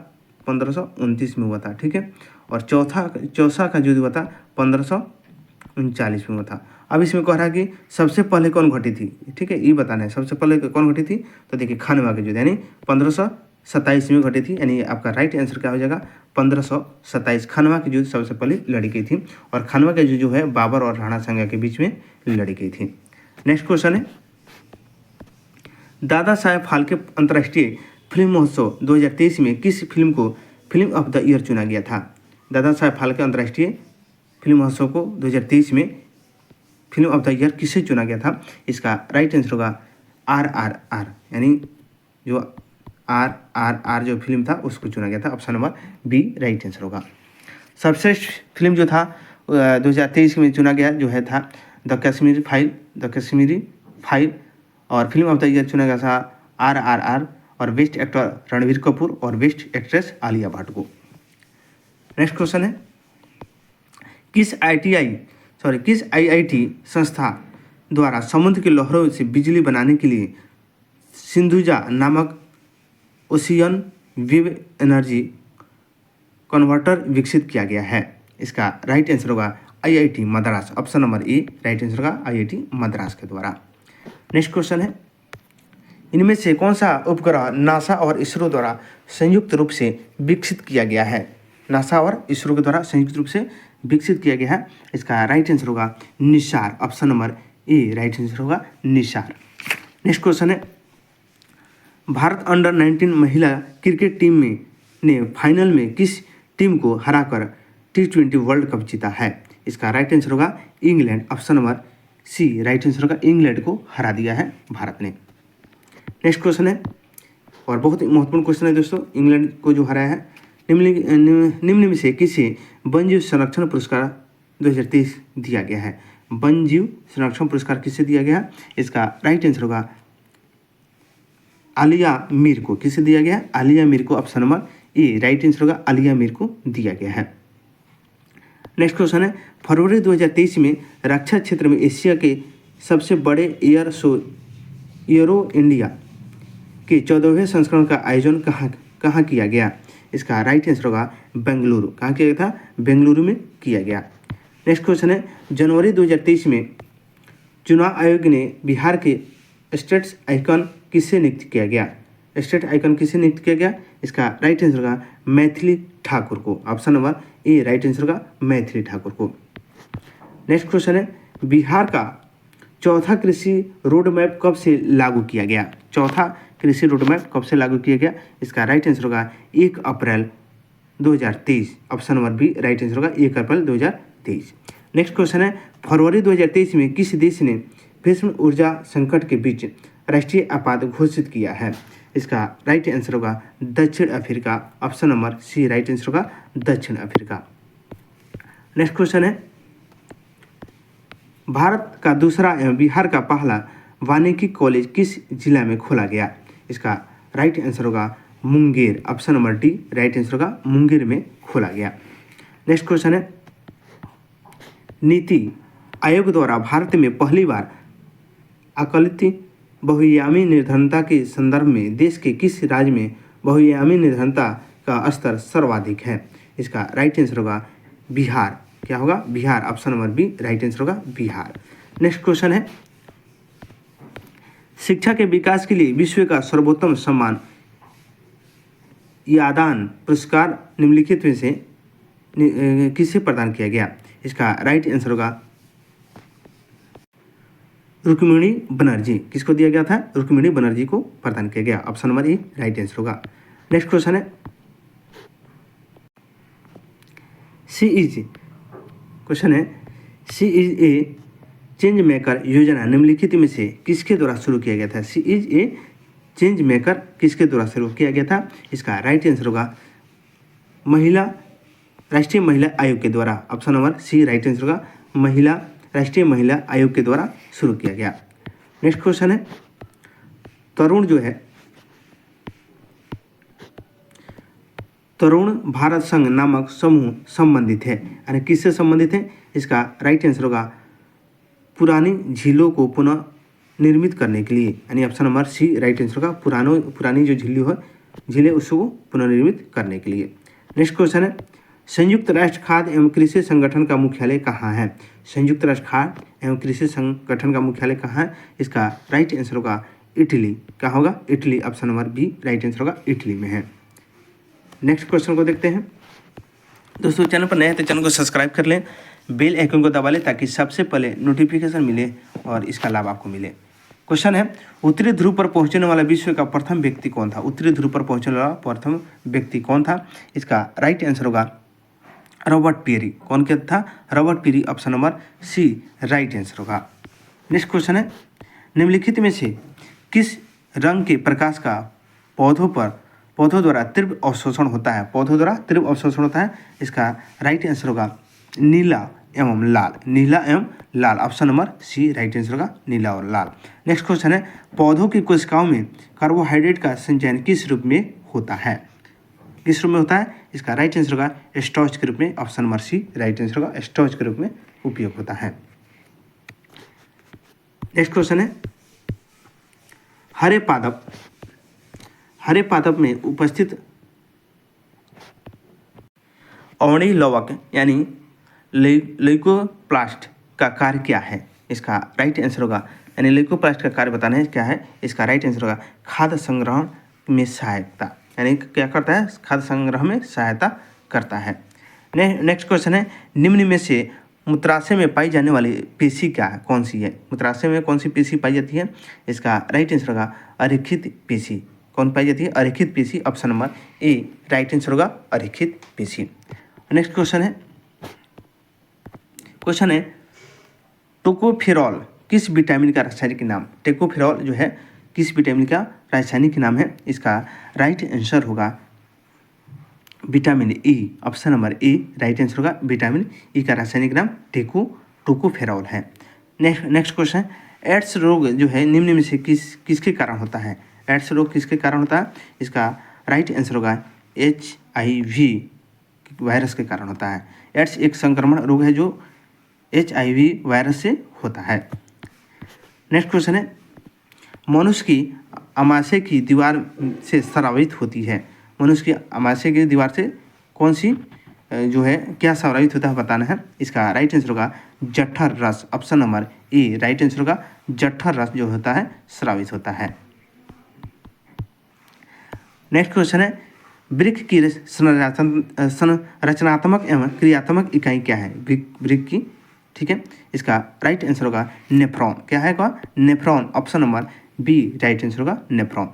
Speaker 1: 1529 में हुआ था, ठीक है। और चौसा का युद्ध हुआ था 1539 में हुआ था। अब इसमें कह रहा है कि सबसे पहले कौन घटी थी, ठीक है, ये बताना है सबसे पहले कौन घटी थी। तो देखिए खानवा का युद्ध यानी 1527 में घटी थी, यानी आपका राइट आंसर क्या हो जाएगा? 1527। खानवा की युद्ध सबसे पहले लड़ी गई थी और खानवा का युद्ध जो है बाबर और राणा सांगा के बीच में लड़ी गई थी। नेक्स्ट क्वेश्चन है, दादा साहेब फाल्के अंतर्राष्ट्रीय फिल्म महोत्सव 2023 में किस फिल्म को फिल्म ऑफ द ईयर चुना गया था? दादा साहेब फाल्के अंतर्राष्ट्रीय फिल्म महोत्सव को 2023 में फिल्म ऑफ द ईयर किसे चुना गया था? इसका राइट आंसर होगा RRR, यानी जो RRR जो फिल्म था उसको चुना गया था। Option number B right answer होगा। सर्वश्रेष्ठ फिल्म जो था 2023 में चुना गया जो है था द कश्मीरी फाइल, और फिल्म ऑफ द ईयर चुना गया था RRR, और बेस्ट एक्टर रणबीर कपूर और बेस्ट एक्ट्रेस आलिया भट्ट को। नेक्स्ट क्वेश्चन है, किस IIT संस्था द्वारा समुद्र की लहरों से बिजली बनाने के लिए सिंधुजा नामक ओशियन वेव एनर्जी कन्वर्टर विकसित किया गया है? इसका राइट आंसर होगा IIT Madras. Option number A right answer होगा IIT मद्रास के द्वारा। नेक्स्ट क्वेश्चन है, इनमें से कौन सा उपग्रह नासा और इसरो द्वारा संयुक्त रूप से विकसित किया गया है? नासा और इसरो के द्वारा संयुक्त रूप से विकसित किया गया है। इसका राइट आंसर होगा Nisar. Option number A right answer होगा निसार। नेक्स्ट क्वेश्चन है, भारत अंडर 19 महिला क्रिकेट टीम ने फाइनल में किस टीम को हराकर T20 वर्ल्ड कप जीता है? इसका राइट आंसर होगा England. Option number C right answer होगा इंग्लैंड को हरा दिया है भारत ने। नेक्स्ट क्वेश्चन है, और बहुत ही महत्वपूर्ण क्वेश्चन है दोस्तों, इंग्लैंड को जो हराया है। निम्न में से किसे वन्यजीव संरक्षण पुरस्कार 2023 दिया गया है? वन्यजीव संरक्षण पुरस्कार किसे दिया गया? इसका राइट आंसर होगा आलिया मीर को। किसे दिया गया? आलिया मीर को। Option number A right answer होगा आलिया मीर को दिया गया है। नेक्स्ट क्वेश्चन है, फरवरी 2023 में रक्षा क्षेत्र में एशिया के सबसे बड़े एयर शो एरो इंडिया के 14वें संस्करण का आयोजन कहाँ किया गया? इसका राइट आंसर होगा बेंगलुरु। कहाँ किया गया था? बेंगलुरु में किया गया। नेक्स्ट क्वेश्चन है, जनवरी 2023 में चुनाव आयोग ने बिहार के स्टेट आइकन किससे नियुक्त किया गया? स्टेट आइकन किससे नियुक्त किया गया? इसका राइट आंसर होगा मैथिली ठाकुर को। Option number A right answer होगा मैथिली ठाकुर को। नेक्स्ट क्वेश्चन है, बिहार का चौथा कृषि रोड मैप कब से लागू किया गया? चौथा कृषि रोड मैप कब से लागू किया गया? इसका राइट आंसर होगा 1 अप्रैल 2023। Option number B right answer होगा 1 अप्रैल 2023। नेक्स्ट क्वेश्चन है, फरवरी 2023 में किस देश ने भीषण ऊर्जा संकट के बीच राष्ट्रीय आपात घोषित किया है? इसका राइट आंसर होगा दक्षिण अफ्रीका। Option number C right answer होगा दक्षिण अफ्रीका। नेक्स्ट क्वेश्चन है, भारत का दूसरा एवं बिहार का पहला वानिकी कॉलेज किस जिला में खोला गया? इसका राइट आंसर होगा Munger. Option number D right answer होगा मुंगेर में खोला गया। नेक्स्ट क्वेश्चन है, नीति आयोग द्वारा भारत में पहली बार आकलित बहुआयामी निर्धनता के संदर्भ में देश के किस राज्य में बहुआयामी निर्धनता का स्तर सर्वाधिक है? इसका राइट आंसर होगा बिहार। क्या होगा? Bihar. Option number B right answer होगा बिहार। नेक्स्ट क्वेश्चन है, शिक्षा के विकास के लिए विश्व का सर्वोत्तम सम्मान यादान पुरस्कार निम्नलिखित में से किसे प्रदान किया गया? इसका राइट आंसर होगा रुक्मिणी बनर्जी। किसको दिया गया था? रुक्मिणी बनर्जी को प्रदान किया गया। Option number A right answer होगा। नेक्स्ट क्वेश्चन है, सी इज ए चेंज मेकर योजना निम्नलिखित में से किसके द्वारा शुरू किया गया था? सी इज ए चेंज मेकर किसके द्वारा शुरू किया गया था? इसका राइट आंसर होगा राष्ट्रीय महिला आयोग के द्वारा। Option number C right answer होगा राष्ट्रीय महिला आयोग के द्वारा शुरू किया गया। नेक्स्ट क्वेश्चन है, तरुण भारत संघ नामक समूह संबंधित है, यानी किससे संबंधित है? इसका राइट आंसर होगा पुरानी झीलों को पुनः निर्मित करने के लिए, यानी option number C right answer होगा पुरानी जो झीलें उसको पुनर्निर्मित करने के लिए। नेक्स्ट क्वेश्चन है, संयुक्त राष्ट्र खाद्य एवं कृषि संगठन का मुख्यालय कहाँ है? संयुक्त राष्ट्र खाद्य एवं कृषि संगठन का मुख्यालय कहाँ है? इसका राइट आंसर होगा इटली। क्या होगा? Italy. Option number B right answer होगा इटली में है। नेक्स्ट क्वेश्चन को देखते हैं। दोस्तों चैनल पर नए हैं तो चैनल को सब्सक्राइब कर लें, बेल आइकन को दबा लें ताकि सबसे पहले नोटिफिकेशन मिले और इसका लाभ आपको मिले। क्वेश्चन है, उत्तरी ध्रुव पर पहुंचने वाला विश्व का प्रथम व्यक्ति कौन था? उत्तरी ध्रुव पर पहुंचने वाला प्रथम व्यक्ति कौन था? इसका राइट आंसर होगा रॉबर्ट पेरी। कौन क्या था? Robert Peary. Option number C right answer होगा। नेक्स्ट क्वेश्चन है, निम्नलिखित में से किस रंग के प्रकाश का पौधों द्वारा तीव्र अवशोषण होता है? पौधों द्वारा तीव्र अवशोषण होता है। इसका राइट आंसर होगा नीला एवं लाल। नीला एवं लाल। Option number C right answer होगा नीला और लाल। नेक्स्ट क्वेश्चन है, पौधों की कोशिकाओं में कार्बोहाइड्रेट का संचयन किस रूप में होता है? किस रूप में होता है? इसका राइट आंसर होगा स्टार्च के रूप में। Option number C right answer होगा स्टार्च के रूप में उपयोग होता है। नेक्स्ट क्वेश्चन है, हरे पादप में उपस्थित अवणी लवक यानी ल्यूकोप्लास्ट का कार्य क्या है? इसका राइट आंसर होगा, यानी ल्यूकोप्लास्ट का कार्य बताना है क्या है? इसका राइट आंसर होगा खाद्य संग्रहण में सहायता, यानी क्या करता है? खाद्य संग्रह में सहायता करता है। नेक्स्ट क्वेश्चन है, निम्न में से मूत्राशय में पाई जाने वाली पेशी क्या है? कौन सी है? मूत्राशय में कौन सी पेशी पाई जाती है? इसका राइट आंसर होगा अरेखित पेशी। कौन पाई जाती है? अरेखित पेशी। Option number A right answer होगा अरेखित पेशी। नेक्स्ट क्वेश्चन है, टोकोफेरॉल किस विटामिन का रासायनिक नाम? टोकोफेरॉल जो है किस विटामिन का रासायनिक नाम है? इसका राइट आंसर होगा vitamin E. Option number A right answer होगा विटामिन ई का रासायनिक नाम टोकोफेरॉल है। नेक्स्ट क्वेश्चन है, एड्स रोग जो है निम्न में से किसके कारण होता है? एड्स रोग किसके कारण होता है? इसका राइट आंसर होगा HIV वायरस के कारण होता है। एड्स एक संक्रमण रोग है जो HIV वायरस से होता है। नेक्स्ट क्वेश्चन है, मनुष्य की आमाशय की दीवार से स्रावित होती है। मनुष्य की आमाशय की दीवार से कौन सी जो है क्या स्रावित होता है बताना है। इसका राइट आंसर होगा जठर रस। Option number A right answer होगा जठर रस जो होता है स्रावित होता है। नेक्स्ट क्वेश्चन है, वृक्क की संरचनात्मक एवं क्रियात्मक इकाई क्या है? वृक्क की, ठीक है। इसका राइट आंसर होगा नेफ्रॉन। क्या है? Nephron. Option number B right answer होगा नेफ्रॉन।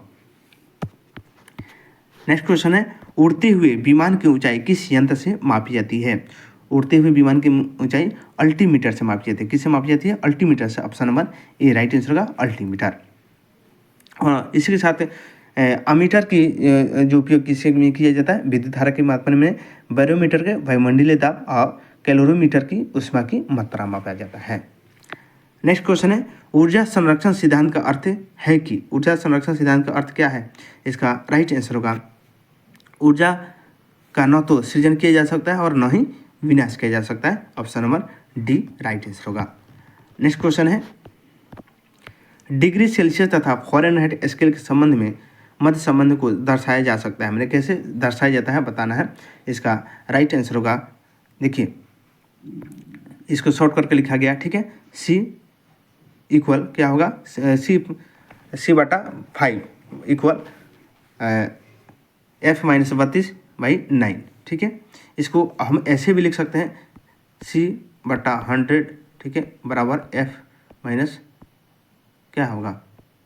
Speaker 1: नेक्स्ट क्वेश्चन है, उड़ते हुए विमान की ऊंचाई किस यंत्र से मापी जाती है? उड़ते हुए विमान की ऊंचाई अल्टीमीटर से मापी जाती है। किससे मापी जाती है? अल्टीमीटर से। Option number A right answer होगा अल्टीमीटर। और इसी के साथ अमीटर की जो उपयोग किससे में किया जाता है? विद्युत धारा के मापन में बैरोमीटर के वायुमंडलीय दाब और कैलोरीमीटर की ऊष्मा की मात्रा मापा जाता है। नेक्स्ट क्वेश्चन है ऊर्जा संरक्षण सिद्धांत का अर्थ है कि, ऊर्जा संरक्षण सिद्धांत का अर्थ क्या है? इसका राइट आंसर होगा ऊर्जा का न तो सृजन किया जा सकता है और न ही विनाश किया जा सकता है। Option number D right answer होगा। नेक्स्ट क्वेश्चन है डिग्री सेल्सियस तथा फ़ारेनहाइट स्केल के संबंध में मध्य संबंध को दर्शाया जा सकता है, मैंने कैसे दर्शाया जाता है बताना है। इसका राइट आंसर होगा, देखिए इसको शॉर्ट करके लिखा गया, ठीक है। सी इक्वल क्या होगा, C/5 इक्वल F-32/9, ठीक है। इसको हम ऐसे भी लिख सकते हैं C/100, ठीक है, बराबर F माइनस क्या होगा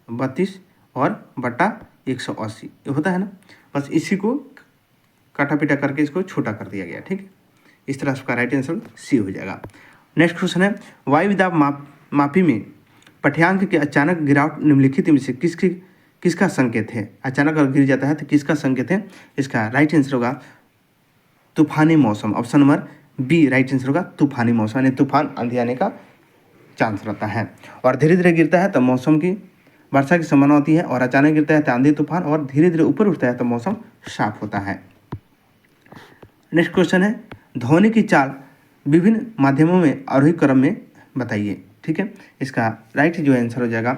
Speaker 1: 32 और बटा 180 ये होता है ना। बस इसी को काटा पीटा करके इसको छोटा कर दिया गया, ठीक है। इस तरह उसका राइट आंसर सी हो जाएगा। नेक्स्ट क्वेश्चन है वायु दाब मापी में पठ्यांक के अचानक गिरावट निम्नलिखित में से किसका संकेत है? अचानक अगर गिर जाता है तो किसका संकेत है? इसका राइट आंसर होगा तूफानी मौसम। Option number B right answer होगा तूफानी मौसम, यानी तूफान आंधी आने का चांस रहता है। और धीरे धीरे गिरता है तो मौसम की वर्षा की संभावना होती है, और अचानक गिरता है तो आंधी तूफान, और धीरे धीरे ऊपर उठता है तो मौसम साफ होता है। नेक्स्ट क्वेश्चन है ध्वनि की चाल विभिन्न माध्यमों में आरोही क्रम में बताइए, ठीक है। इसका राइट जो आंसर हो जाएगा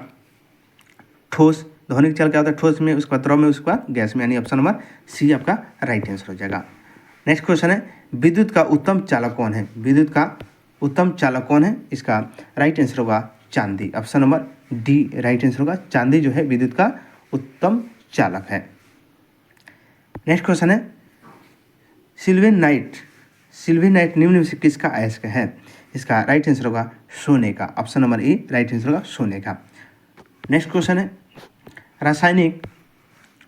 Speaker 1: ठोस, ध्वनि की चाल क्या होता है? ठोस में, उसके बाद द्रव में, उसके बाद गैस में, यानी ऑप्शन नंबर सी आपका राइट आंसर हो जाएगा। नेक्स्ट क्वेश्चन है विद्युत का उत्तम चालक कौन है? विद्युत का उत्तम चालक कौन है? इसका राइट आंसर होगा चांदी। Option number D right answer होगा चांदी जो है विद्युत का उत्तम चालक है। नेक्स्ट क्वेश्चन है सिल्वेनाइट निम्न में से किसका अयस्क है? इसका राइट आंसर होगा सोने का। Option number A right answer होगा सोने का। नेक्स्ट क्वेश्चन है रासायनिक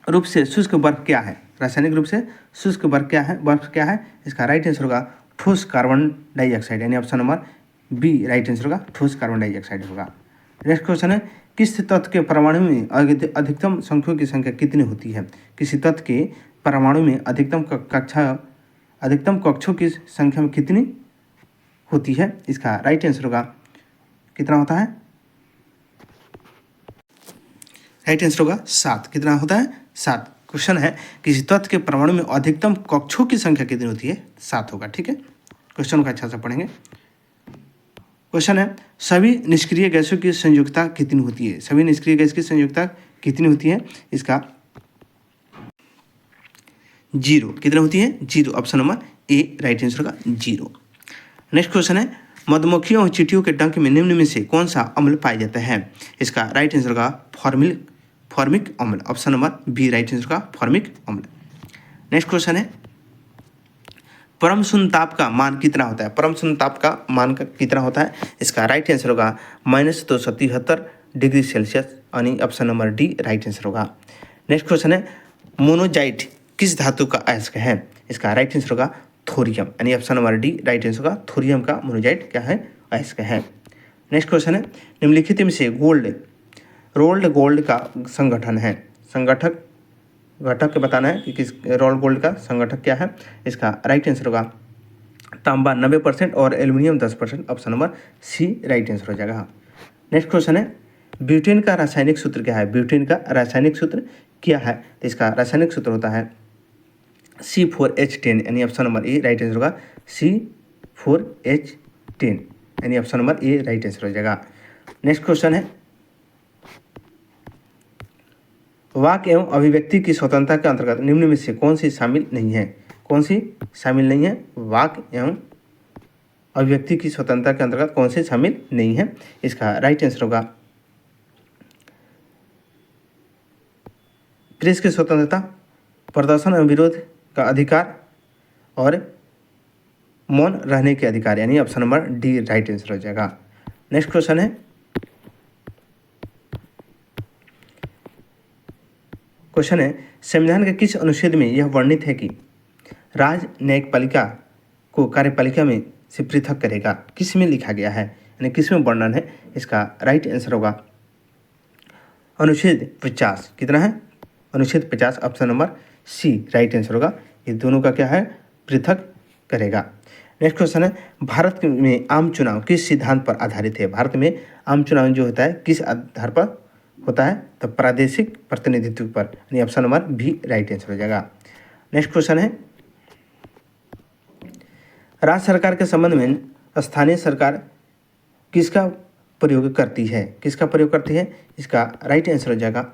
Speaker 1: रूप से शुष्क बर्फ क्या है? रासायनिक रूप से शुष्क बर्फ क्या है? इसका राइट आंसर होगा ठोस कार्बन डाइऑक्साइड, यानी option number B right answer होगा ठोस कार्बन डाइऑक्साइड होगा। नेक्स्ट क्वेश्चन है किस तत्व के परमाणु में अधिकतम संख्यों की संख्या कितनी होती है? किसी तत्व के परमाणु में अधिकतम कक्षों की संख्या में कितनी होती है? इसका राइट आंसर होगा कितना होता है? राइट आंसर होगा 7। कितना होता है? 7। क्वेश्चन है किसी तत्व के परमाणु में अधिकतम कक्षों की संख्या कितनी होती है? 7 होगा, ठीक है। क्वेश्चन को अच्छा से पढ़ेंगे। क्वेश्चन है सभी निष्क्रिय गैसों की संयुक्तता कितनी होती है? सभी निष्क्रिय गैस की संयुक्तता कितनी होती है? इसका 0। कितना होती है? 0। Option number A right answer होगा 0। नेक्स्ट क्वेश्चन है मधुमक्खियों और चींटियों के डंक में निम्न में से कौन सा अम्ल पाया जाता है? इसका राइट आंसर होगा फॉर्मिक अम्ल। Option number B right answer होगा फॉर्मिक अम्ल। नेक्स्ट क्वेश्चन है परम शून्य ताप का मान कितना होता है? परम शून्य ताप का मान कितना होता है? इसका राइट आंसर होगा -273 डिग्री सेल्सियस, यानी option number D right answer होगा। नेक्स्ट क्वेश्चन है मोनोजाइट किस धातु का अयस्क है? इसका राइट आंसर होगा थोरियम, यानी option number D right answer होगा थोरियम का मोनोजाइट क्या है? अयस्क है। नेक्स्ट क्वेश्चन है निम्नलिखित में से रोल्ड गोल्ड का संगठन है, घटक बताना है कि किस रोल्ड गोल्ड का संगठक क्या है? इसका राइट आंसर होगा तांबा 90% और aluminium 10%। Option number C right answer हो जाएगा। नेक्स्ट क्वेश्चन है ब्यूटेन का रासायनिक सूत्र क्या है? ब्यूटेन का रासायनिक सूत्र क्या है? इसका रासायनिक सूत्र होता है C4H10, यानी option number A right answer होगा C4H10, यानी option number A right answer हो जाएगा। नेक्स्ट क्वेश्चन है वाक एवं अभिव्यक्ति की स्वतंत्रता के अंतर्गत निम्न में से कौन सी शामिल नहीं है? कौन सी शामिल नहीं है? वाक एवं अभिव्यक्ति की स्वतंत्रता के अंतर्गत कौन सी शामिल नहीं है? इसका राइट आंसर होगा प्रेस की स्वतंत्रता, प्रदर्शन एवं विरोध का अधिकार और मौन रहने के अधिकार, यानी option number D right answer हो जाएगा। नेक्स्ट क्वेश्चन है संविधान के किस अनुच्छेद में यह वर्णित है कि राज्य न्यायपालिका को कार्यपालिका में से पृथक करेगा? किस में लिखा गया है, यानी किस में वर्णन है? इसका राइट आंसर होगा अनुच्छेद 50। कितना है? अनुच्छेद 50, option number C right answer होगा। ये दोनों का क्या है? पृथक करेगा। नेक्स्ट क्वेश्चन है, भारत में आम चुनाव किस सिद्धांत पर आधारित है? भारत में आम चुनाव जो होता है किस आधार पर होता है? तो प्रादेशिक प्रतिनिधित्व पर, यानी option number B right answer हो जाएगा। नेक्स्ट क्वेश्चन है, राज्य सरकार के संबंध में स्थानीय सरकार किसका प्रयोग करती है? किसका प्रयोग करती है? इसका राइट आंसर हो जाएगा,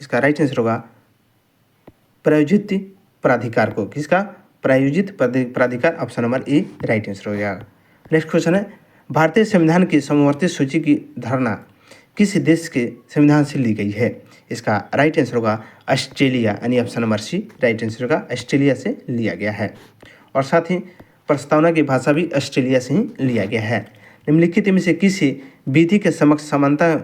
Speaker 1: इसका राइट आंसर होगा प्रायोजित प्राधिकार को। किसका? प्रायोजित प्राधिकार, option number A right answer हो जाएगा। नेक्स्ट क्वेश्चन है, भारतीय संविधान की समवर्ती सूची की धारणा किस देश के संविधान से ली गई है? इसका राइट आंसर होगा ऑस्ट्रेलिया, यानी option number C right answer होगा, ऑस्ट्रेलिया से लिया गया है। और साथ ही प्रस्तावना की भाषा भी ऑस्ट्रेलिया से ही लिया गया है। निम्नलिखित में से किसी विधि के समक्ष समानता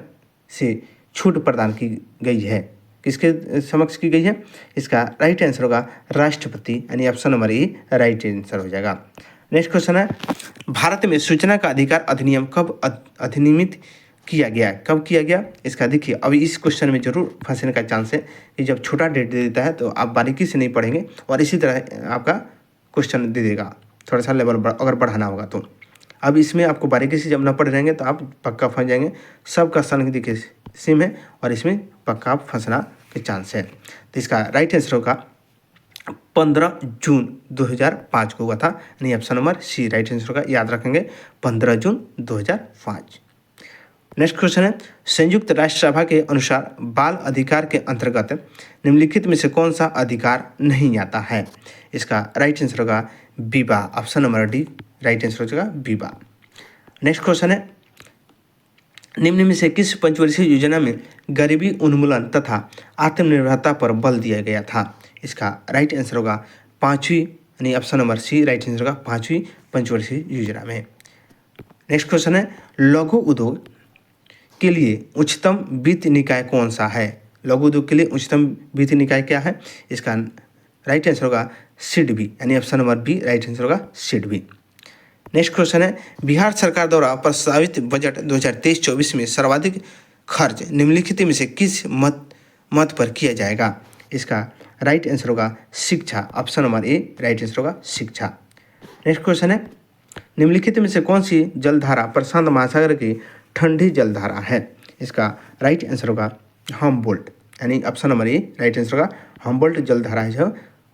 Speaker 1: से छूट प्रदान की गई है? किसके समक्ष की गई है? इसका राइट आंसर होगा राष्ट्रपति, यानी option number A right answer हो जाएगा। नेक्स्ट क्वेश्चन है, भारत में सूचना का अधिकार अधिनियम कब अधिनियमित किया गया? कब किया गया? इसका देखिए, अभी इस क्वेश्चन में जरूर फंसने का चांस है कि जब छोटा डेट दे देता है तो आप बारीकी से नहीं पढ़ेंगे और इसी तरह आपका क्वेश्चन दे देगा, थोड़ा सा लेवल अगर बढ़ाना होगा तो। अब इसमें आपको बारीकी से जब न पढ़ रहेंगे तो आप पक्का फंस जाएंगे। सबका सन देखिए सेम है और इसमें पक्का आप फंसना के चांस है। तो इसका राइट आंसर होगा 15 जून 2005 को हुआ था, यानी option number C right answer होगा। याद रखेंगे 15 जून 2005। नेक्स्ट क्वेश्चन है, संयुक्त राष्ट्र सभा के अनुसार बाल अधिकार के अंतर्गत निम्नलिखित में से कौन सा अधिकार नहीं आता है? इसका राइट आंसर होगा विवाह, option number D right answer हो जाएगा विवाह। नेक्स्ट क्वेश्चन है, निम्न में से किस पंचवर्षीय योजना में गरीबी उन्मूलन तथा आत्मनिर्भरता पर बल दिया गया था? इसका राइट आंसर होगा पाँचवीं, यानी option number C right answer होगा पाँचवीं पंचवर्षीय योजना में। नेक्स्ट क्वेश्चन है, लघु उद्योग के लिए उच्चतम वित्त निकाय कौन सा है? लघु उद्योग के लिए उच्चतम वित्त निकाय क्या है? इसका राइट आंसर होगा सिडबी, यानी option number B right answer होगा सिडबी। नेक्स्ट क्वेश्चन है, बिहार सरकार द्वारा प्रस्तावित बजट 2023-24 में सर्वाधिक खर्च निम्नलिखित में से किस मत पर किया जाएगा? इसका राइट आंसर होगा शिक्षा, option number A right answer होगा शिक्षा। नेक्स्ट क्वेश्चन है, निम्नलिखित में से कौन सी जलधारा प्रशांत महासागर की ठंडी जलधारा है? इसका राइट आंसर होगा हम्बोल्ट, यानी option number A right answer होगा हम्बोल्ट जलधारा है जो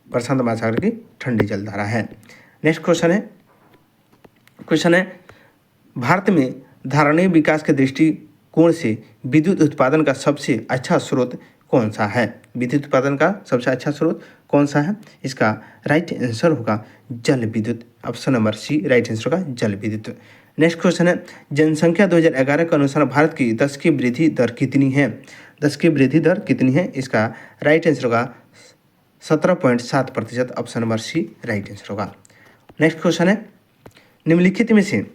Speaker 1: प्रशांत महासागर की ठंडी जलधारा है। नेक्स्ट क्वेश्चन है, भारत में धारणीय विकास के दृष्टिकोण से विद्युत उत्पादन का सबसे अच्छा स्रोत कौन सा है? विद्युत उत्पादन का सबसे अच्छा स्रोत कौन सा है? इसका राइट आंसर होगा जल विद्युत, option number C right answer होगा जल विद्युत। नेक्स्ट क्वेश्चन है, जनसंख्या 2011 के अनुसार भारत की 10 की वृद्धि दर कितनी है? 10 की वृद्धि दर कितनी है? इसका राइट आंसर होगा 17.7%, option number C right answer होगा। नेक्स्ट क्वेश्चन है, निम्नलिखित में से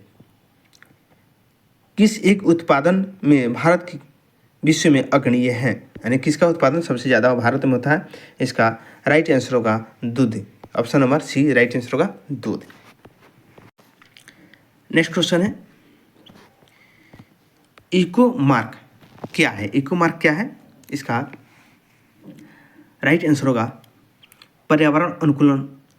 Speaker 1: किस एक उत्पादन में भारत की विश्व में अग्रणीय है? यानी किसका उत्पादन सबसे ज़्यादा भारत में होता है? इसका राइट आंसर होगा दूध, option number C right answer होगा दूध। नेक्स्ट क्वेश्चन है, इको मार्क क्या है? इको मार्क क्या है? इसका राइट आंसर होगा पर्यावरण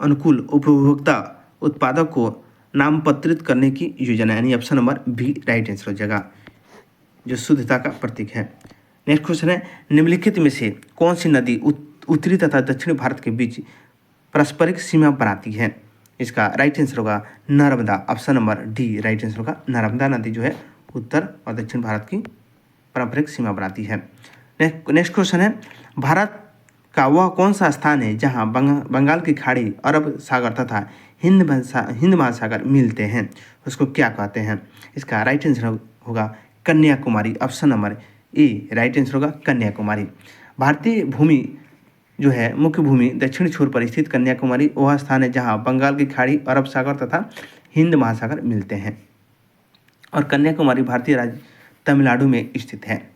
Speaker 1: अनुकूल उपभोक्ता उत्पादक को नामपत्रित करने की योजना, यानी option number B right answer हो जाएगा, जो शुद्धता का प्रतीक है। नेक्स्ट क्वेश्चन है, निम्नलिखित में से कौन सी नदी उत्तरी तथा दक्षिणी भारत के बीच पारस्परिक सीमा बनाती है? इसका राइट आंसर होगा Narmada, option number D right answer होगा नर्मदा नदी जो है उत्तर और दक्षिण भारत की पारंपरिक सीमा बनाती है। नेक्स्ट क्वेश्चन है, भारत का वह कौन सा स्थान है जहां बंगाल की खाड़ी, अरब सागर तथा हिंद महासागर मिलते हैं? उसको क्या कहते हैं? इसका राइट आंसर होगा Kanyakumari, option number A right answer होगा कन्याकुमारी। भारतीय भूमि जो है मुख्य भूमि दक्षिण छोर पर स्थित कन्याकुमारी वह स्थान है जहां बंगाल की खाड़ी, अरब सागर तथा हिंद महासागर मिलते हैं और कन्याकुमारी भारतीय राज्य तमिलनाडु में स्थित है।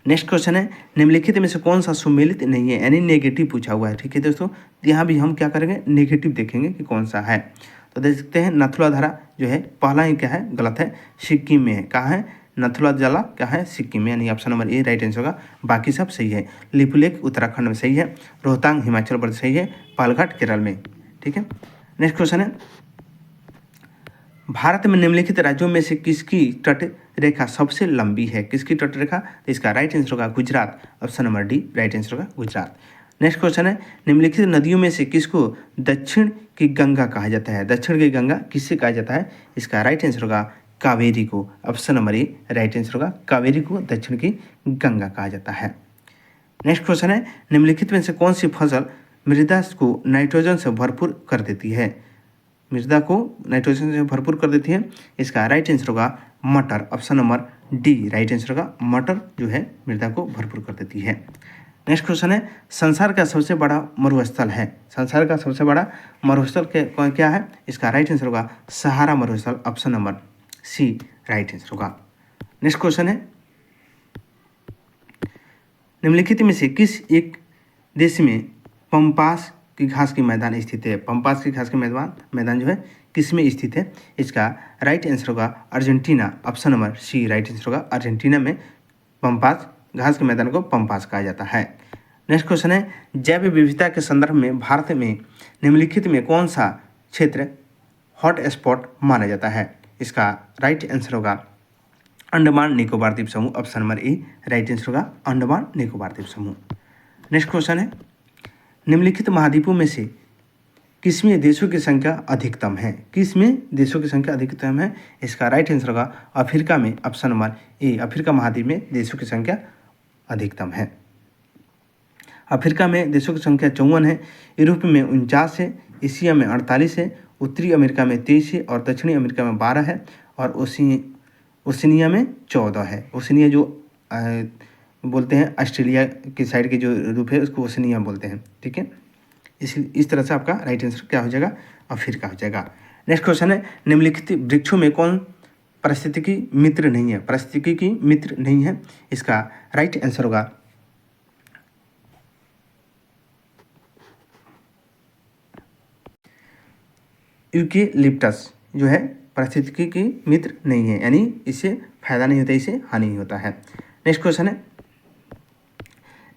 Speaker 1: नेक्स्ट क्वेश्चन है, निम्नलिखित में से कौन सा सुमेलित नहीं है, यानी नेगेटिव पूछा हुआ है। ठीक है दोस्तों, यहाँ भी हम क्या करेंगे नेगेटिव देखेंगे कि कौन सा है। तो देख सकते हैं नथुला धारा जो है पहला ही क्या है गलत है, सिक्किम में है। कहाँ है? नथुला जला क्या है? सिक्किम में, यानी option number A right answer होगा, बाकी सब सही है। लिपुलेख उत्तराखंड में सही है, रोहतांग हिमाचल प्रदेश सही है, पालघाट केरल में। ठीक है। नेक्स्ट क्वेश्चन है, भारत में निम्नलिखित राज्यों में से किसकी तट रेखा सबसे लंबी है? किसकी तट रेखा? तो इसका राइट आंसर होगा Gujarat, option number D right answer होगा गुजरात। नेक्स्ट क्वेश्चन है, निम्नलिखित नदियों में से किसको दक्षिण की गंगा कहा जाता है? दक्षिण की गंगा किससे कहा जाता है? इसका राइट आंसर होगा कावेरी को, option number A right answer होगा कावेरी को दक्षिण की गंगा कहा जाता है। नेक्स्ट क्वेश्चन है, निम्नलिखित में से कौन सी फसल मृदा को नाइट्रोजन से भरपूर कर देती है? मृदा को नाइट्रोजन से भरपूर कर देती है, इसका राइट आंसर होगा मटर, option number D right answer होगा मटर जो है मृदा को भरपूर कर देती है। नेक्स्ट क्वेश्चन है, संसार का सबसे बड़ा मरुस्थल है? संसार का सबसे बड़ा मरुस्थल क्या है? इसका राइट आंसर होगा सहारा मरुस्थल, option number C right answer होगा। नेक्स्ट क्वेश्चन है, निम्नलिखित में से किस एक देश में पंपास की घास के मैदान स्थित है? पंपास की घास के मैदान जो है किस में स्थित है? इसका राइट आंसर होगा Argentina, option number C right answer होगा अर्जेंटीना में पंपास घास के मैदान को पंपास कहा जाता है। नेक्स्ट क्वेश्चन है, जैव विविधता के संदर्भ में भारत में निम्नलिखित में कौन सा क्षेत्र हॉट स्पॉट माना जाता है? इसका राइट आंसर होगा अंडमान निकोबार द्वीप समूह, option number A right answer होगा अंडमान निकोबार द्वीप समूह। नेक्स्ट क्वेश्चन है, निम्नलिखित महाद्वीपों में से किसमें देशों की संख्या अधिकतम है? किसमें देशों की संख्या अधिकतम है? इसका राइट आंसर होगा अफ्रीका में, ऑप्शन नंबर ए अफ्रीका महाद्वीप में देशों की संख्या अधिकतम है। अफ्रीका में देशों की संख्या 54 है, यूरोप में 49 है, एशिया में 48 है, उत्तरी अमेरिका में 23 है और दक्षिणी अमेरिका में 12 है और ओशिनिया में 14 है। ओशिनिया जो बोलते हैं ऑस्ट्रेलिया की साइड के जो रूप है उसको ओशिनिया बोलते हैं, ठीक है। इस तरह से आपका राइट आंसर क्या हो जाएगा? अफ्रीका हो जाएगा। नेक्स्ट क्वेश्चन है, निम्नलिखित वृक्षों में कौन पारिस्थितिकी मित्र नहीं है? पारिस्थितिकी मित्र नहीं है, इसका राइट आंसर होगा यूकेलिप्टस जो है पारिस्थितिकी की मित्र नहीं है, यानी इससे फायदा नहीं होता, इससे हानि होता है। नेक्स्ट क्वेश्चन है,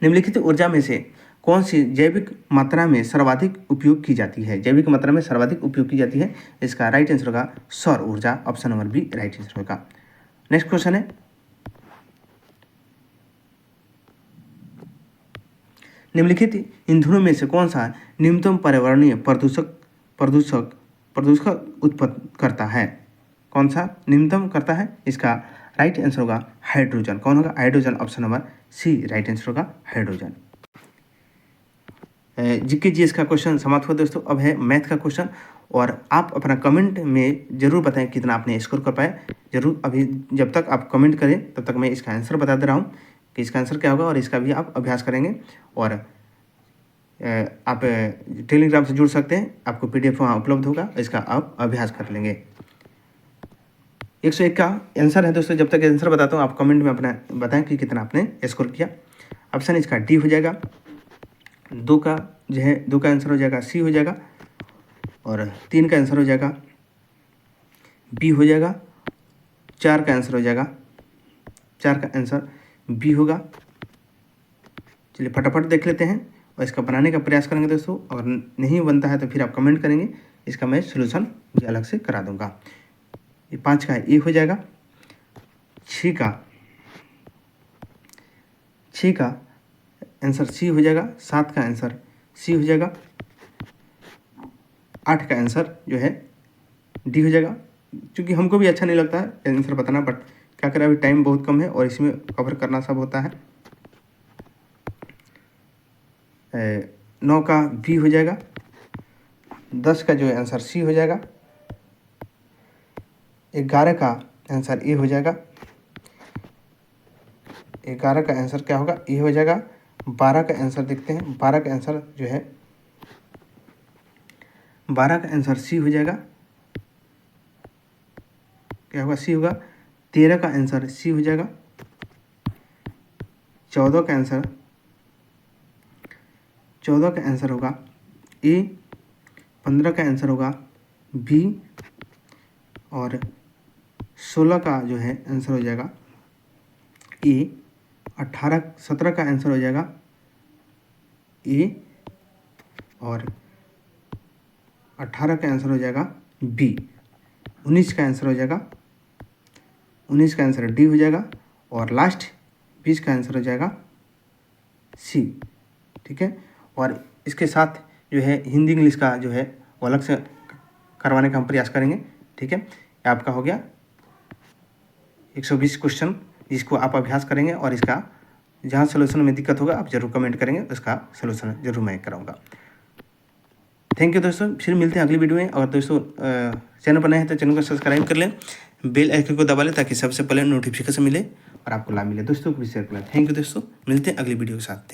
Speaker 1: निम्नलिखित ऊर्जा में से कौन सी जैविक मात्रा में सर्वाधिक उपयोग की जाती है? जैविक मात्रा में सर्वाधिक उपयोग की जाती है, इसका राइट आंसर होगा सौर ऊर्जा, option number B right answer होगा। नेक्स्ट क्वेश्चन है, निम्नलिखित ईंधनों में से कौन सा न्यूनतम पर्यावरणीय प्रदूषक उत्पन्न करता है? कौन सा न्यूनतम करता है? इसका राइट आंसर होगा हाइड्रोजन। कौन होगा? Hydrogen, option number C right answer होगा हाइड्रोजन। जीके जीएस का क्वेश्चन समाप्त हुआ दोस्तों। अब है मैथ का क्वेश्चन और आप अपना कमेंट में जरूर बताएं कितना आपने स्कोर कर पाए। जरूर अभी जब तक आप कमेंट करें तब तक मैं इसका आंसर बता दे रहा हूँ कि इसका आंसर क्या होगा और इसका भी आप अभ्यास करेंगे। और आप टेलीग्राम से जुड़ सकते हैं, आपको PDF वहाँ उपलब्ध होगा, इसका आप अभ्यास कर लेंगे। 101 का आंसर है दोस्तों। जब तक आंसर बताता हूँ आप कमेंट में अपना बताएं कि कितना आपने स्कोर किया। ऑप्शन इसका डी हो जाएगा, 2 का जो है 2 का आंसर हो जाएगा सी हो जाएगा और 3 का आंसर हो जाएगा बी हो जाएगा, 4 का आंसर हो जाएगा 4 का आंसर बी होगा। चलिए फटाफट देख लेते हैं और इसका बनाने का प्रयास करेंगे दोस्तों। अगर नहीं बनता है तो फिर आप कमेंट करेंगे, इसका मैं सोल्यूशन भी अलग से करा दूंगा। ये 5 का ए हो जाएगा, 6 का आंसर सी हो जाएगा, 7 का आंसर सी हो जाएगा, 8 का आंसर जो है डी हो जाएगा। क्योंकि हमको भी अच्छा नहीं लगता है आंसर बताना, बट क्या करें अभी टाइम बहुत कम है और इसमें कवर करना सब होता है। 9 का बी हो जाएगा, 10 का जो है आंसर सी हो जाएगा, 11 का आंसर ए हो जाएगा, 11 का आंसर क्या होगा? ए हो जाएगा। 12 का आंसर देखते हैं, 12 का आंसर जो है 12 का आंसर सी हो जाएगा, क्या होगा? सी होगा। 13 का आंसर सी हो जाएगा, 14 का आंसर होगा ए, 15 का आंसर होगा बी और 16 का जो है आंसर हो जाएगा ए, 17 का आंसर हो जाएगा ए और 18 का आंसर हो जाएगा बी। 19 का आंसर हो जाएगा, 19 का आंसर डी हो जाएगा, और लास्ट 20 का आंसर हो जाएगा सी। ठीक है, और इसके साथ जो है हिंदी इंग्लिश का जो है वो अलग से करवाने का हम प्रयास करेंगे। ठीक है, आपका हो गया 120 क्वेश्चन, जिसको आप अभ्यास करेंगे, और इसका जहाँ सोल्यूशन में दिक्कत होगा आप जरूर कमेंट करेंगे, उसका सोल्यूशन जरूर मैं कराऊंगा। थैंक यू दोस्तों, फिर मिलते हैं अगली वीडियो में। और दोस्तों चैनल पर नए हैं तो चैनल को सब्सक्राइब कर लें, बेल आइकन को दबा लें ताकि सबसे पहले नोटिफिकेशन मिले और आपको लाभ मिले, दोस्तों को भी शेयर करें। थैंक यू दोस्तों, मिलते हैं अगली वीडियो के साथ।